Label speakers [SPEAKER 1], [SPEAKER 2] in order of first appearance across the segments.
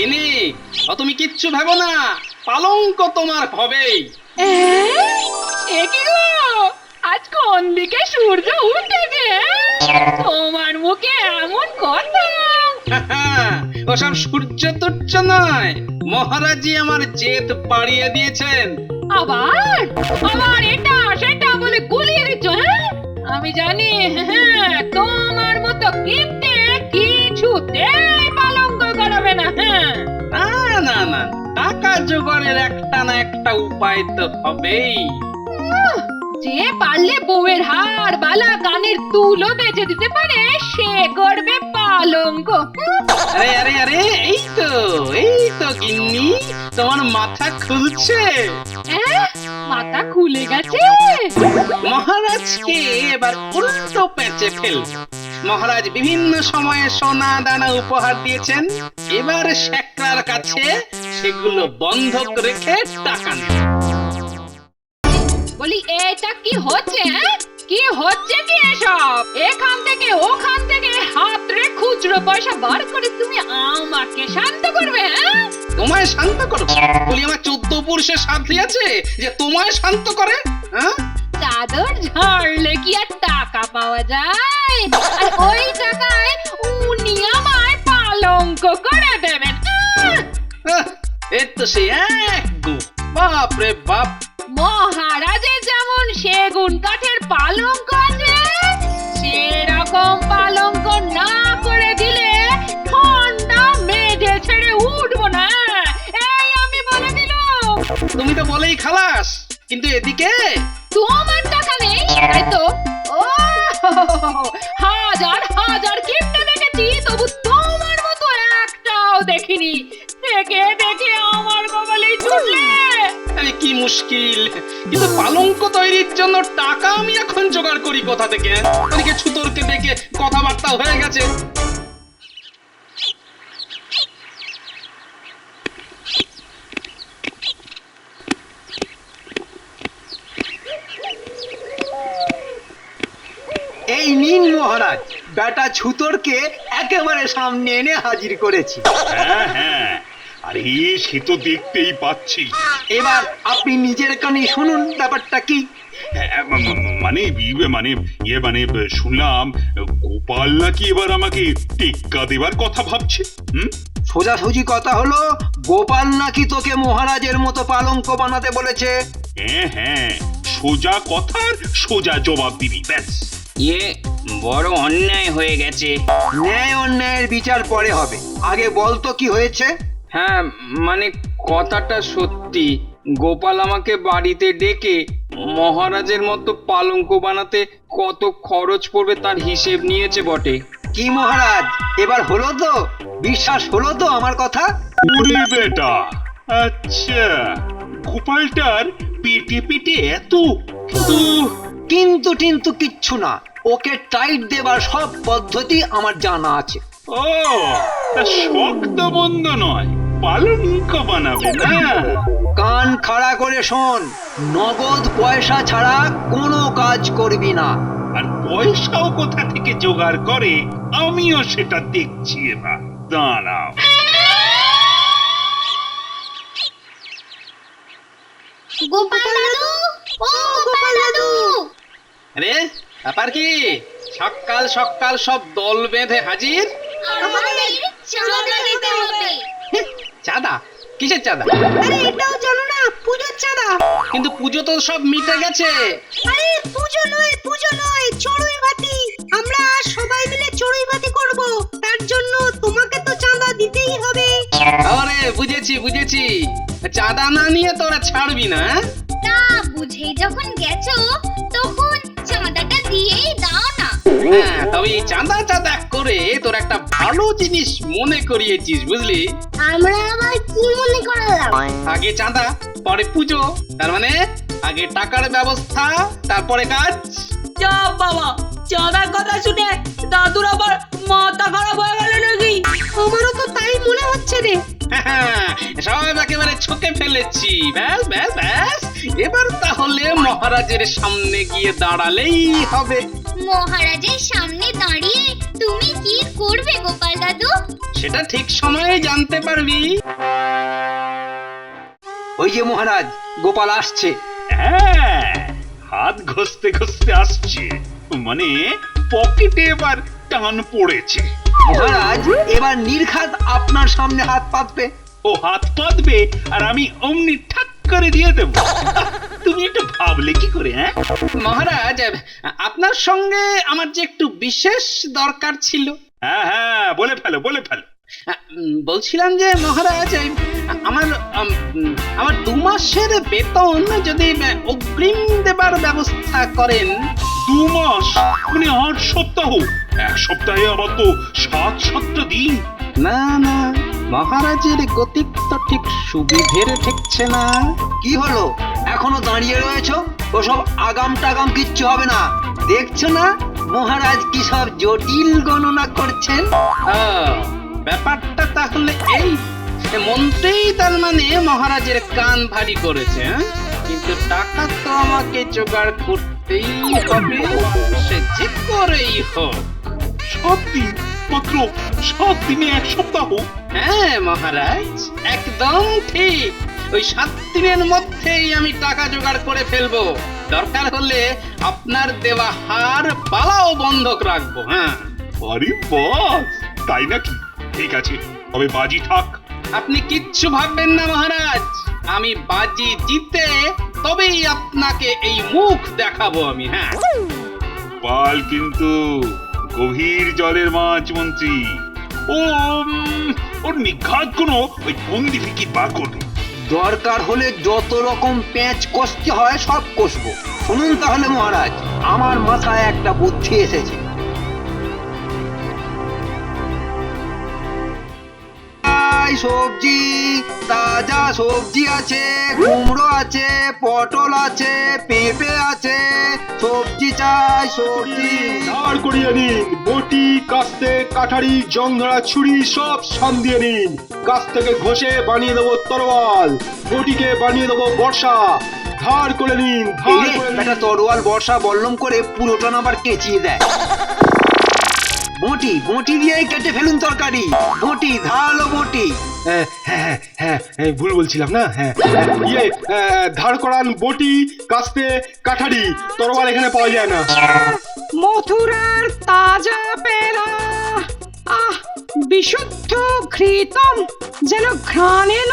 [SPEAKER 1] গিনি, তুমি কিচ্ছু ভেবো না, পালঙ্ক তোমার হবেই।
[SPEAKER 2] এ কি গো, আজ কোন দিকে সূর্য উঠেছে? তোমার মুখে এমন কথা?
[SPEAKER 1] ওসব সূর্য তুচ্ছ নয়, মহারাজই আমার জেদ বাড়িয়ে দিয়েছেন।
[SPEAKER 2] আবার আবার এটা সেটা বলে গুলিয়ে দিচ্ছ, হ্যাঁ? আমি জানি, হ্যাঁ, তোমার মতো কিপ্টে কিছুতেই পালঙ্ক করাবে না। হ্যাঁ,
[SPEAKER 1] না না না, টাকা জোগাড়ের একটা না একটা উপায় তো হবেই।
[SPEAKER 2] যে পারলে বউয়ের হার বালা কানের দুলও বেচে দিতে পারে সে করবে পালঙ্ক।
[SPEAKER 1] আরে আরে আরে, এই তো গিন্নি, তোমার মাথা খুলছে।
[SPEAKER 2] মাথা খুলে গেছে?
[SPEAKER 1] মহারাজকে এবার উল্টো পেঁচে ফেল। মহারাজ বিভিন্ন সময়ে সোনা দানা উপহার দিয়েছেন, এবার শেখরার কাছে সেগুলো বন্ধক রেখে টাকা নেন।
[SPEAKER 2] বলি এটা কি হচ্ছে? কি হচ্ছে কি এসব? এখান থেকে ওখান থেকে হাতরে খুচরো পয়সা বার করে তুমি আমাকে শান্ত করবে?
[SPEAKER 1] তোমায় শান্ত করবো? বলি আমার 14 পুরুষের সাধ্যি আছে যে তোমায় শান্ত করে? হ্যাঁ,
[SPEAKER 2] চাদর ঝাড়লে কি আর টাকা পাওয়া যায়? আর ওই টাকায় উনি আমায় পালঙ্ক করে দেবেন।
[SPEAKER 1] এই তো সেই এক গো, বাপ রে বাপ।
[SPEAKER 2] মহারাজের যেমন সেগুন কাঠের পালঙ্ক আছে, সেরকম পালঙ্ক না করে দিলে ঠান্ডা মেঝে ছেড়ে উঠবো না, এই আমি বলে দিলাম।
[SPEAKER 1] তুমি তো বলেই খালাস, কিন্তু এদিকে
[SPEAKER 2] তোমার টাকা নেই, তাই তো? ও, হাজার হাজার কিপ্টে দেখেছি, তবু তোমার মতো একটাও দেখিনি। দেখে দেখে আমার কপালেই ছুটলে।
[SPEAKER 1] আরে কি মুশকিল, কিন্তু পালঙ্ক তৈরির জন্য টাকা আমি এখন জোগাড় করি কোথা থেকে? ওদিকে ছুতরকে দেখে কথাবার্তা হয়ে গেছে।
[SPEAKER 3] এই নিন মহারাজ, বেটা ছুতরকে একেবারে সামনে এনে হাজির করেছি।
[SPEAKER 4] হ্যাঁ হ্যাঁ, আরে সে তো দেখতেই পাচ্ছি।
[SPEAKER 3] এবার আপনি নিজের কানে শুনুন ব্যাপারটা কি।
[SPEAKER 4] হ্যাঁ, মানে শুনলাম গোপাল নাকি এবার আমাকে টেক্কা দেবার কথা ভাবছে।
[SPEAKER 3] সোজাসুজি কথা হলো, গোপাল নাকি তোকে মহারাজের মতো পালঙ্ক বানাতে বলেছে।
[SPEAKER 4] হ্যাঁ হ্যাঁ, সোজা কথার সোজা জবাব দিবি, ব্যাস।
[SPEAKER 1] বড় অন্যায় হয়ে গেছে।
[SPEAKER 3] ন্যায় অন্যায়ের বিচার পরে হবে, আগে বল তো কি হয়েছে।
[SPEAKER 1] হ্যাঁ, মানে কথাটা সত্যি, গোপাল আমাকে বাড়িতে ডেকে মহারাজের মতো পালঙ্ক বানাতে কত খরচ পড়বে তার হিসেব নিয়েছে বটে।
[SPEAKER 3] কি মহারাজ, এবার হলো তো? বিশ্বাস হলো তো আমার কথা?
[SPEAKER 4] ওরে বেটা, আচ্ছা, গোপালটার পেটে পেটে এত।
[SPEAKER 3] কিন্তু কিন্তু কিচ্ছু না, ওকে টাইট দেবার সব পদ্ধতি আমার জানা আছে।
[SPEAKER 4] ও, তা শক্ত বন্ধ নয়, পালঙ্ক বানাবে না?
[SPEAKER 3] কান খাড়া করে শোন, নগদ পয়সা ছাড়া কোনো কাজ করবি না।
[SPEAKER 4] আর পয়সাও কোথা থেকে জোগাড় করে আমিও সেটা দেখছি। এবার দাঁড়াও।
[SPEAKER 2] গোপাল দাদু, ও গোপাল দাদু।
[SPEAKER 1] আরে ব্যাপার কি? সকাল সকাল সব দল বেঁধে হাজির।
[SPEAKER 2] আমাদের চাঁদা দিতে হবে।
[SPEAKER 1] চাঁদা? কিসের চাঁদা?
[SPEAKER 5] আরে এটাও জানো না, পূজোর চাঁদা।
[SPEAKER 1] কিন্তু পুজো তো সব মিটে গেছে।
[SPEAKER 5] আরে পুজো নয়, চড়ুই ভাতি। আমরা সবাই মিলে চড়ুই ভাতি করব, তার জন্য তোমাকে তো চাঁদা দিতেই হবে।
[SPEAKER 1] আরে বুঝেছি, চাঁদা না নিয়ে তোরা ছাড়বি না?
[SPEAKER 6] তা বুঝেই যখন গেছো তখন চাঁদাটা দিয়েই দাও না।
[SPEAKER 1] হ্যাঁ, তবে এই চাঁদা করে তোর একটা ভালো জিনিস মনে করিয়েছিস, বুঝলি?
[SPEAKER 6] আমরা আবার কি মনে করালাম?
[SPEAKER 1] আগে চাঁদা, পরে পুজো, তার মানে আগে টাকার ব্যবস্থা, তারপরে কাজ।
[SPEAKER 2] যা বাবা, চাঁদার কথা শুনে দাদুর আবার মাথা খারাপ হয়ে গেল নাকি?
[SPEAKER 5] আমারও তো তাই মনে হচ্ছে রে।
[SPEAKER 1] সব একেবারে ছকে ফেলেছি। ব্যাস, এবার তাহলে মহারাজের সামনে গিয়ে দাঁড়ালেই হবে।
[SPEAKER 6] মহারাজের সামনে দাঁড়িয়ে তুমি কি করবে গোপাল দাদু?
[SPEAKER 1] সেটা ঠিক সময়ে জানতে পারবি।
[SPEAKER 3] ওই যে মহারাজ, গোপাল আসছে।
[SPEAKER 4] হ্যাঁ, হাত ঘষতে ঘষতে আসছে, মানে পকেটে এবার টান পড়েছে।
[SPEAKER 3] মহারাজ এবার নির্ঘাত আপনার সামনে হাত পাতবে।
[SPEAKER 4] ও হাত পাতবে আর আমি অমনি ঠাক করে দিয়ে দেবো। তুমি একটু ভাবলে কি করে? হ্যাঁ,
[SPEAKER 1] মহারাজ, আপনার সঙ্গে আমার যে একটু বিশেষ দরকার ছিল।
[SPEAKER 4] হ্যাঁ হ্যাঁ, বলে ফেলো বলে ফেলো।
[SPEAKER 1] বলছিলাম যে মহারাজ, আমার আমার 2 মাসের বেতন যদি অগ্রিম দেবার ব্যবস্থা করেন।
[SPEAKER 4] 2 মাস মানে 8 সপ্তাহ। 1 সপ্তাহে আবার তো 7-7টা দিন।
[SPEAKER 1] না না, মহারাজের গতিক তো ঠিক সুবিধের ঠেকছে না।
[SPEAKER 3] কি হলো, এখনো দাঁড়িয়ে রয়েছো? ওসব আগাম টাগাম কিচ্ছু হবে না। দেখছো না মহারাজ কি সব জটিল গণনা করছেন?
[SPEAKER 1] ব্যাপারটা তাহলে এই, মন্ত্রী তার মানে মহারাজের কান ভারী করেছে। কিন্তু টাকা তো আমাকে জোগাড় করতেই হবে, সে যে করেই হোক।
[SPEAKER 4] 7 দিন মাত্র, 7 দিনে 1 সপ্তাহ।
[SPEAKER 1] হ্যাঁ মহারাজ, একদম ঠিক। ওই 7 দিনের মধ্যেই আমি টাকা জোগাড় করে ফেলবো। দরকার হলে আপনার দেওয়া হার বালাও বন্ধক রাখবো। হ্যাঁ,
[SPEAKER 4] আরে বাস, তাই নাকি? ঠিক আছে, তবে বাজি থাক।
[SPEAKER 1] আপনি কিচ্ছু ভাববেন না মহারাজ, আমি বাজি জিতে তবেই আপনাকে এই মুখ দেখাবো আমি। হ্যাঁ,
[SPEAKER 4] পাল কিন্তু গভীর জলের মাছ মন্ত্রী। ও ওর নিঘাত কোনো ওই বন্দি ফিকির বার করবে।
[SPEAKER 3] দরকার হলে যত রকম প্যাঁচ কষতে হয় সব কষবো। শুনুন তাহলে মহারাজ, আমার মাথায় একটা বুদ্ধি এসেছে। সবজি, তাজা সবজি আছে, কুমড়ো আছে, পটল আছে, পেঁপে আছে। সবজি চাই, সবজি।
[SPEAKER 7] ধার করিয়ে নিন, বটি, কাস্তে, কাঠারি, জংধরা, ছুরি সব সাম দিয়ে নিন। কাছ থেকে ঘষে বানিয়ে দেবো তরোয়াল, বটিকে বানিয়ে দেবো বর্ষা। ধার করে নিন, ধার করে নিন।
[SPEAKER 3] একটা তরোয়াল বর্ষা বল্লম করে পুরোটা না আবার কেচিয়ে দেয়। বটি, বটি দিয়েই কেটে ফেলুন তরকারি। বটি, ধারালো বটি।
[SPEAKER 7] হ্যাঁ হ্যাঁ হ্যাঁ, ভুল বলছিলাম না। হ্যাঁ, ধার করান বটি, কাস্তে, কাঠারি, তরোয়াল এখানে পাওয়া যায় না।
[SPEAKER 2] মথুরার তাজা পেরা, আহ, বিশুদ্ধ ঘৃতম, যেন ঘ্রাণেন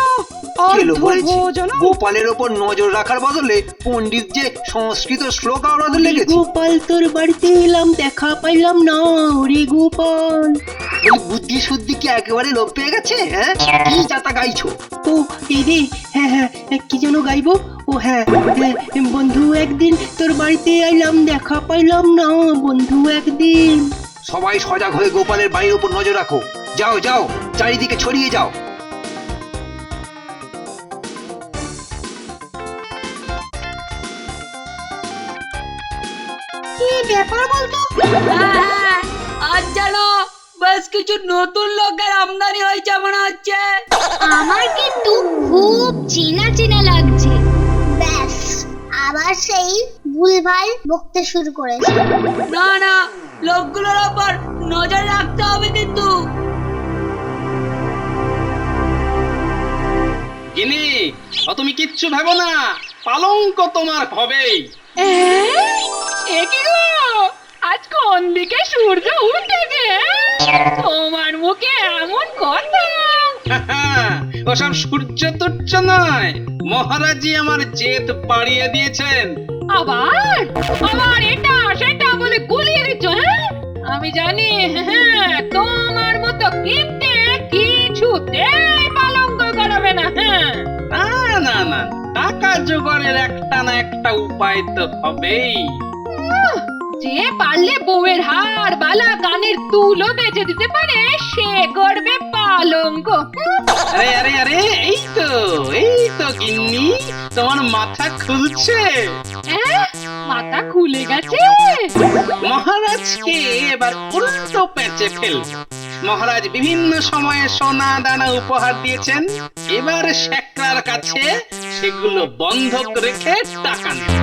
[SPEAKER 3] কেলো বলেছি,
[SPEAKER 2] অর্ধভোজন।
[SPEAKER 3] গোপালের ওপর নজর রাখার বদলে পণ্ডিত যে সংস্কৃত শ্লোক আওড়াতে লেগেছে।
[SPEAKER 8] গোপাল তোর বাড়িতে এলাম, দেখা পাইলাম না রে গোপাল।
[SPEAKER 3] বলি বুদ্ধি শুদ্ধি কি একেবারে লোপ পেয়ে গেছে? হ্যাঁ, কি যাতা গাইছো?
[SPEAKER 8] ও এই রে, হ্যাঁ হ্যাঁ, কি যেন গাইবো? ও হ্যাঁ, বন্ধু একদিন তোর বাড়িতে এলাম, দেখা পাইলাম না বন্ধু একদিন।
[SPEAKER 3] সবাই সজাগ হয়ে গোপালের বাড়ির উপর নজর রাখো। যাও যাও, চারিদিকে ছড়িয়ে যাও।
[SPEAKER 5] কি ব্যাপার বলতো?
[SPEAKER 8] আজ জানো বেশ কিছু নতুন লোকের আমদানি হয়েছে মনে হচ্ছে।
[SPEAKER 6] আমার কিন্তু খুব চেনা চেনা লাগছে। ব্যাস, আবার সেই ভুলভাল বকতে শুরু করেছে।
[SPEAKER 8] না না, লোকগুলোর ওপর নজর রাখতে হবে কিন্তু।
[SPEAKER 1] গিনি, তুমি কিচ্ছু ভেবো না, পালঙ্ক তোমার হবেই।
[SPEAKER 2] এ কি গো, আজ কোন দিকে সূর্য উঠেছে? তোমার মুখে এমন কথা?
[SPEAKER 1] ওসব সূর্য তুচ্ছ নয়, মহারাজই আমার জেদ বাড়িয়ে দিয়েছেন।
[SPEAKER 2] আবার আবার এটা সেটা বলে গুলিয়ে দিচ্ছ? হ্যাঁ, আমি জানি। হ্যাঁ, তোমার মতো কিপ্টে কিছুতেই পালঙ্ক করাবে না। হ্যাঁ,
[SPEAKER 1] না না না, টাকা জোগাড়ের একটা না একটা উপায় তো হবেই।
[SPEAKER 2] যে পারলে বউয়ের হার, বালা, কানের দুলও বেচে দিতে পারে, সে করবে পালঙ্ক।
[SPEAKER 1] আরে আরে আরে, এই তো গিন্নি, তোমার মাথা খুলছে।
[SPEAKER 2] মাথা খুলে গেছে।
[SPEAKER 1] মহারাজকে এবার উল্টো পেঁচে ফেল। মহারাজ বিভিন্ন সময়ে সোনা দানা উপহার দিয়েছেন, এবার শেখরার কাছে সেগুলো বন্ধক রেখে টাকা নেন।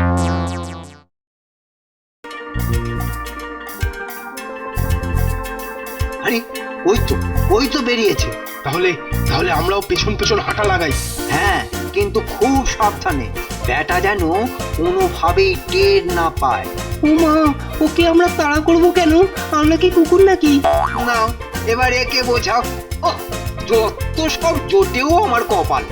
[SPEAKER 3] ওই তো বেরিয়েছে।
[SPEAKER 7] তাহলে তাহলে আমরাও পেছন পেছন হাঁটা লাগাই।
[SPEAKER 3] হ্যাঁ, কিন্তু খুব সাবধানে, ব্যাটা যেন কোনোভাবেই টের না পায়।
[SPEAKER 8] ও মা, ওকে আমরা তাড়া করবো কেন? আমরা কি কুকুর নাকি?
[SPEAKER 3] নাও এবার একে বোঝাও। ওহ, যত সব জোটেও আমার কপাল।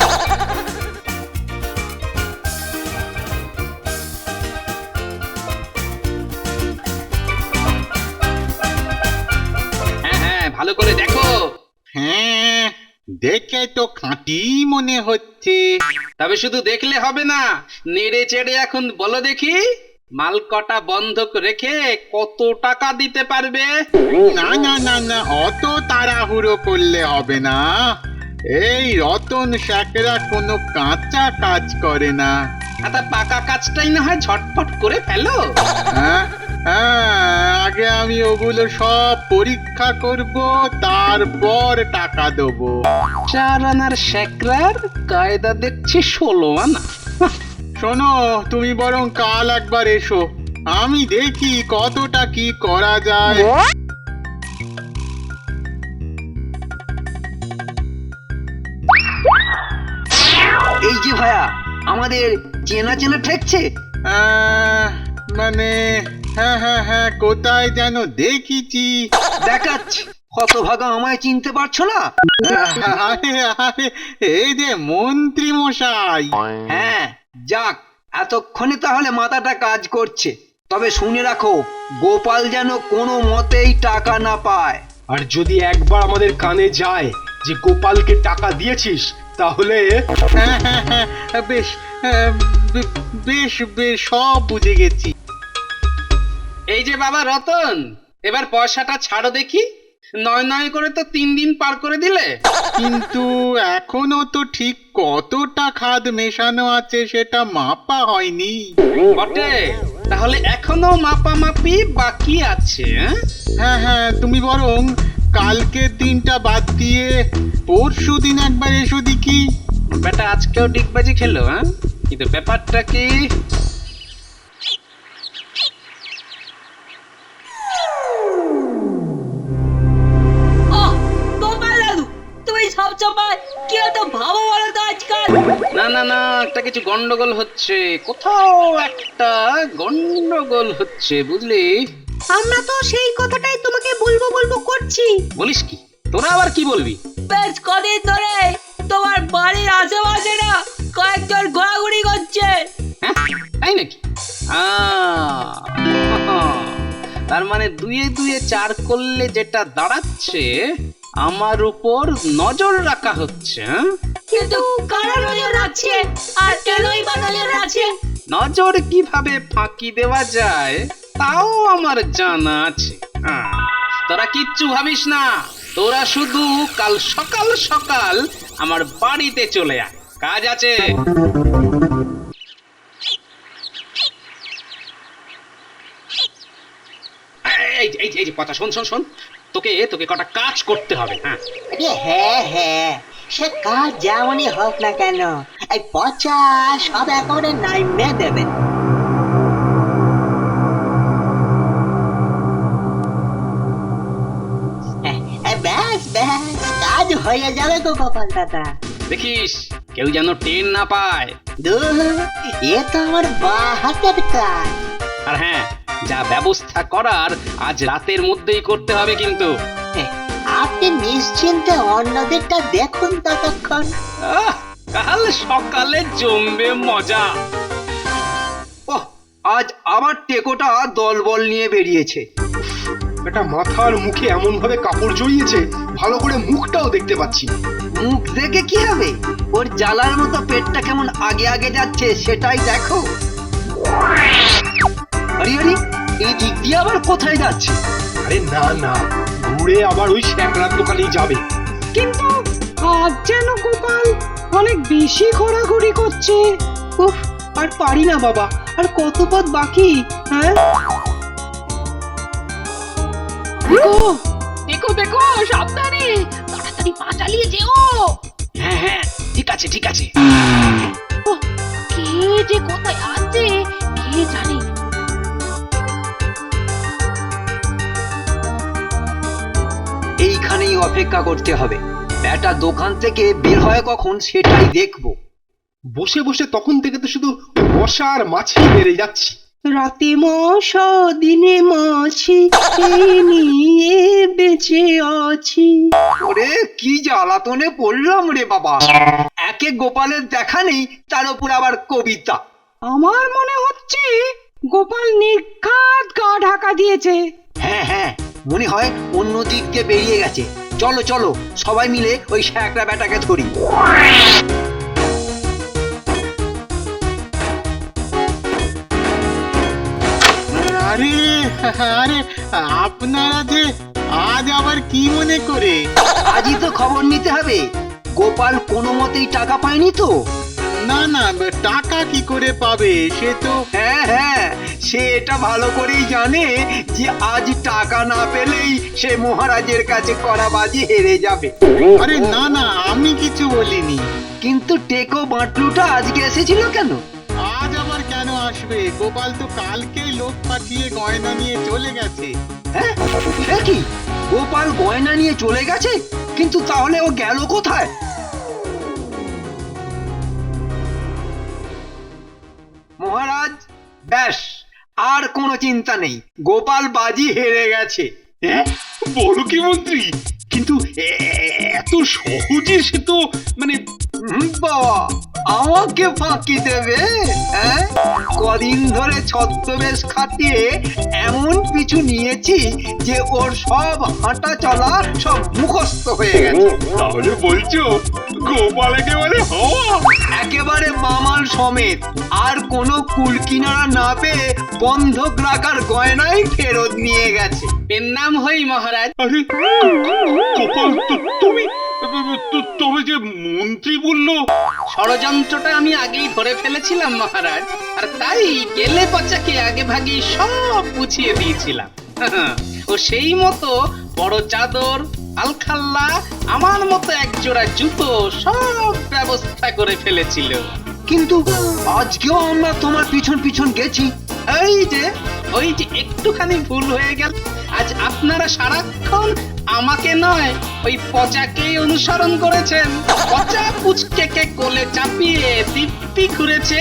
[SPEAKER 1] হ্যাঁ হ্যাঁ, ভালো করে দেখো।
[SPEAKER 4] হ্যাঁ, দেখে তো খাঁটি মনে হচ্ছে।
[SPEAKER 1] তবে শুধু দেখলে হবে না, নেড়ে চেড়ে এখন বলো দেখি, মাল কটা বন্ধক রেখে কত টাকা দিতে পারবে?
[SPEAKER 4] না না না না, অত তাড়াহুড়ো করলে হবে না। এই রতন শ্যাকরা কোনো কাঁচা কাজ করে না।
[SPEAKER 1] তা পাকা কাজটাই না হয় ঝটপট করে ফেলো।
[SPEAKER 4] হ্যাঁ হ্যাঁ, আগে আমি ওগুলো সব পরীক্ষা করব, তারপর টাকা দেবো।
[SPEAKER 1] 4 আনার শ্যাকরার কায়দা দেখছি 16 আনা।
[SPEAKER 4] শোনো, তুমি বরং কাল একবার এসো, আমি দেখি কতটা কি করা যায়।
[SPEAKER 3] এই যে ভায়া, আমাদের চেনা চেনা ঠেকছে।
[SPEAKER 4] মানে হ্যাঁ হ্যাঁ হ্যাঁ, কোথায় যেন দেখিছি।
[SPEAKER 3] দেখাচ্ছি, হতভাগা আমায় চিনতে পারছো না?
[SPEAKER 4] আরে আরে, এই যে মন্ত্রী মশাই।
[SPEAKER 3] হ্যাঁ, যাক, এতক্ষণে তাহলে মাথাটা কাজ করছে। তবে শুনে রাখো, গোপাল যেন কোনো মতেই টাকা না পায়।
[SPEAKER 7] আর যদি একবার আমাদের কানে যায় যে গোপালকে টাকা দিয়েছিস, তাহলে
[SPEAKER 4] হ্যাঁ হ্যাঁ হ্যাঁ, বেশ বেশ বেশ, সব বুঝে গেছি।
[SPEAKER 1] এই যে বাবা রতন, এবার পয়সাটা ছাড়ো দেখি। নয় নয় করে তো 3 দিন পার করে দিলে।
[SPEAKER 4] কিন্তু এখনো তো ঠিক কতটা খাদ মেশানো আছে সেটা মাপা হয়নি।
[SPEAKER 1] বটে, তাহলে এখনো মাপামাপি বাকি আছে।
[SPEAKER 4] হ্যাঁ হ্যাঁ, তুমি বরং কালকের দিনটা বাদ দিয়ে পরশু দিন একবার এসো দেখি।
[SPEAKER 1] বেটা আজকেও ডিগবাজি খেলো, হ্যাঁ? কিন্তু ব্যাপারটা কি?
[SPEAKER 2] গোপাল দাদু, তুমি সব সময় কি এত ভাবো বলো তো আজকাল?
[SPEAKER 1] না না না, একটা কিছু গন্ডগোল হচ্ছে, কোথাও একটা গন্ডগোল হচ্ছে, বুঝলি?
[SPEAKER 5] আমরা তো সেই কথাটাই তোমাকে বলবো বলবো করছি।
[SPEAKER 1] বলিস কি? তোরা আবার কি বলবি?
[SPEAKER 2] বেশ কদিন ধরে তোমার বাড়ির আশেপাশে না কয়েকজন ঘোরাঘুরি করছে।
[SPEAKER 1] হ্যাঁ, তাই নাকি? তার মানে 2 2 4 করলে যেটা দাঁড়াচ্ছে, আমার উপর নজর রাখা হচ্ছে। হ্যাঁ?
[SPEAKER 2] কিন্তু কারা নজর রাখছে আর কেনই বা নজর রাখছে?
[SPEAKER 1] নজর কিভাবে ফাঁকি দেওয়া যায় তাও আমার জানা আছে। তোরা কিচ্ছু ভাবিস না, তোরা শুধু কাল সকাল সকাল আমার বাড়িতে চলে আয়, কাজ আছে। এই যে পচা, শোন শোন শোন, তোকে তোকে কটা কাজ করতে হবে। হ্যাঁ,
[SPEAKER 9] হ্যাঁ হ্যাঁ, সে কাজ যেমনই হোক না কেন, এই পচা সব একেবারে নাইমে দেবে। ব্যাস ব্যাস, কাজ হয়ে যাবে গো গোপাল দাদা।
[SPEAKER 1] দেখিস কেউ যেন টের না পায়।
[SPEAKER 9] দূর, এ তো আমার বাঁ হাতের কাজ।
[SPEAKER 1] আর হ্যাঁ, যা ব্যবস্থা করার আজ রাতের মধ্যেই করতে হবে কিন্তু।
[SPEAKER 9] আপনি নিশ্চিন্তে অন্যদেরটা দেখুন ততক্ষণ।
[SPEAKER 1] কাল সকালে জমবে মজা।
[SPEAKER 3] ওহ, আজ আবার টেকোটা দলবল নিয়ে বেরিয়েছে।
[SPEAKER 7] এটা মাথার মুখে এমন ভাবে কাপড় জড়িয়েছে, ভালো করে মুখটাও দেখতে পাচ্ছি না।
[SPEAKER 3] মুখ দেখে কি হবে? ওর জ্বালার মতো পেটটা কেমন আগে আগে যাচ্ছে সেটাই দেখো। আরে আরে, এই দিক দিয়ে আবার কোথায় যাচ্ছে?
[SPEAKER 7] আরে না না, ঘুরে আবার ওই শ্যাকরার দোকানেই যাবে।
[SPEAKER 8] কিন্তু আজ যেন গোপাল অনেক বেশি ঘোরাঘুরি করছে। উফ, আর পারি না বাবা, আর কত পথ বাকি। হ্যাঁ,
[SPEAKER 2] দেখো দেখো, সাবধানে, তাড়াতাড়ি পা চালিয়ে যেও।
[SPEAKER 1] হ্যাঁ হ্যাঁ, ঠিক আছে ঠিক আছে।
[SPEAKER 2] কে যে কোথায় আছে কে জানে।
[SPEAKER 3] এইখানেই অপেক্ষা করতে হবে। বেটা দোকান থেকে বের হয় কখন সেটাই দেখবো।
[SPEAKER 7] বসে বসে তখন থেকে তো শুধু মশা আর মাছি বেড়ে যাচ্ছি।
[SPEAKER 8] রাতে মশা দিনে মাছি এই নিয়ে বেঁচে আছি।
[SPEAKER 3] ওরে কি জ্বালাতনে পড়লাম রে বাবা। একে গোপালের দেখা নেই, তার উপর আবার কবিতা।
[SPEAKER 2] আমার মনে হচ্ছে গোপাল নির্ঘাত গা ঢাকা দিয়েছে।
[SPEAKER 3] হ্যাঁ হ্যাঁ, মনে হয় অন্য দিক দিয়ে বেরিয়ে গেছে। চলো চলো সবাই মিলে ওই শ্যাকরা বেটাকে ধরি।
[SPEAKER 10] আরে আরে আপনারা যে আজ আবার কি মনে করে?
[SPEAKER 3] আজই তো খবর নিতে হবে। গোপাল কোনো মতেই টাকা পায়নি তো?
[SPEAKER 10] না না, টাকা কি করে পাবে সে তো।
[SPEAKER 3] হ্যাঁ হ্যাঁ, সে এটা ভালো করেই জানে যে আজ টাকা না পেলেই সে মহারাজের কাছে কড়াবাজি হেরে যাবে।
[SPEAKER 10] আরে না না, আমি কিছু বলিনি।
[SPEAKER 3] কিন্তু টেকো বাটলুটা আজকে এসেছিল কেন?
[SPEAKER 10] আজ আবার কেন আসবে? গোপাল তো কালকেই লোক পাঠিয়ে গয়না নিয়ে চলে গেছে।
[SPEAKER 3] হ্যাঁ এ কি, গোপাল গয়না নিয়ে চলে গেছে? কিন্তু তাহলে ও গেল কোথায়? মহারাজ, ব্যাস আর কোনো চিন্তা নেই, গোপাল বাজি হেরে গেছে।
[SPEAKER 4] হ্যাঁ বলো কি মন্ত্রী? কিন্তু এত সহজে সে তো মানে
[SPEAKER 3] বাবা, আমাকে ফাঁকি দেবে? হ্যাঁ, কদিন ধরে ছদ্মবেশ খাটিয়ে এমন পিছু নিয়েছি যে ওর সব হাঁটা চলা সব মুখস্থ হয়ে গেছে।
[SPEAKER 4] তাহলে বলছো গোপাল একেবারে হওয়া?
[SPEAKER 3] একেবারে মামাল সমেত। আর কোনো কুল কিনারা না পেয়ে বন্ধক রাখার গয়নাই ফেরত নিয়ে গেছে।
[SPEAKER 1] এর নাম হই মহারাজ।
[SPEAKER 4] আরে গোপাল, তুমি তবে যে মন্ত্রী বললো
[SPEAKER 1] ষড়যন্ত্রটা আমি আগেই ধরে ফেলেছিলাম মহারাজ, আর তাই গেলে পচাকে আগে ভাগে সব বুঝিয়ে দিয়েছিলাম। ও সেই মতো বড় চাদর, আলখাল্লা, আমার মতো একজোড়া জুতো সব ব্যবস্থা করে ফেলেছিল।
[SPEAKER 3] কিন্তু আজকেও আমরা তোমার পিছন পিছন গেছি।
[SPEAKER 1] এই যে ওই যে একটুখানি ভুল হয়ে গেল। আজ আপনারা সারাক্ষণ আমাকে নয় ওই পচাকেই অনুসরণ করেছেন। পচা পুচকে কোলে চাপিয়ে দিব্যি ঘুরেছে,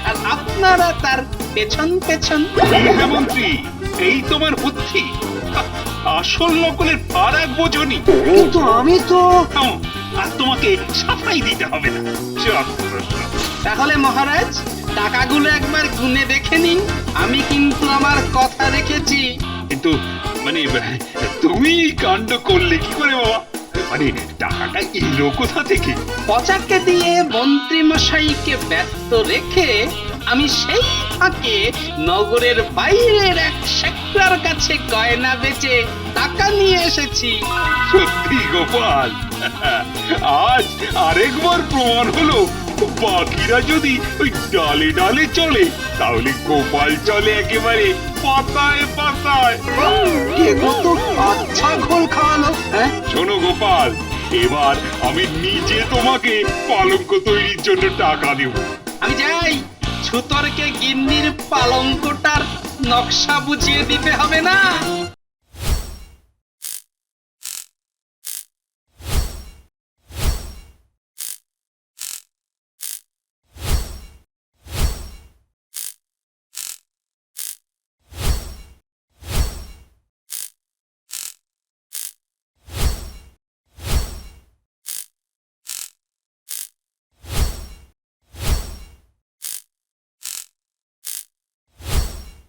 [SPEAKER 1] আর আপনারা তার পেছন পেছন।
[SPEAKER 4] হ্যাঁ মন্ত্রী, এই তোমার বুদ্ধি। আসল নকলের ফারাক বোঝনি।
[SPEAKER 3] কিন্তু আমি তো
[SPEAKER 4] আর তোমাকে সাফাই দিতে হবে না। চল।
[SPEAKER 1] তাহলে মহারাজ, টাকাগুলো একবার গুনে দেখে নিন। আমি কিন্তু আমার কথা রেখেছি।
[SPEAKER 4] কিন্তু মানে তুমি কাণ্ড করলে কি করে বাবা? মানে টাকাটা এলো কোথা থেকে?
[SPEAKER 1] পচাকে দিয়ে মন্ত্রী মশাইকে ব্যস্ত রেখে আমি সেই ফাঁকে নগরের বাইরের এক শেখরার কাছে গয়না বেচে টাকা নিয়ে এসেছি।
[SPEAKER 4] সত্যি গোপাল, আজ আরেকবার প্রমাণ হলো বাকিরা যদি ওই ডালে ডালে চলে তাহলে গোপাল চলে একেবারে পাতায় পাতায়।
[SPEAKER 3] এগো তো আচ্ছা ঘোল খাওয়ালো। হ্যাঁ,
[SPEAKER 4] শোনো গোপাল, এবার আমি নিজে তোমাকে পালঙ্ক তৈরির জন্য টাকা দেব।
[SPEAKER 1] আমি যাই, ছুতরকে গিন্নির পালঙ্কটার নকশা বুঝিয়ে দিতে হবে না?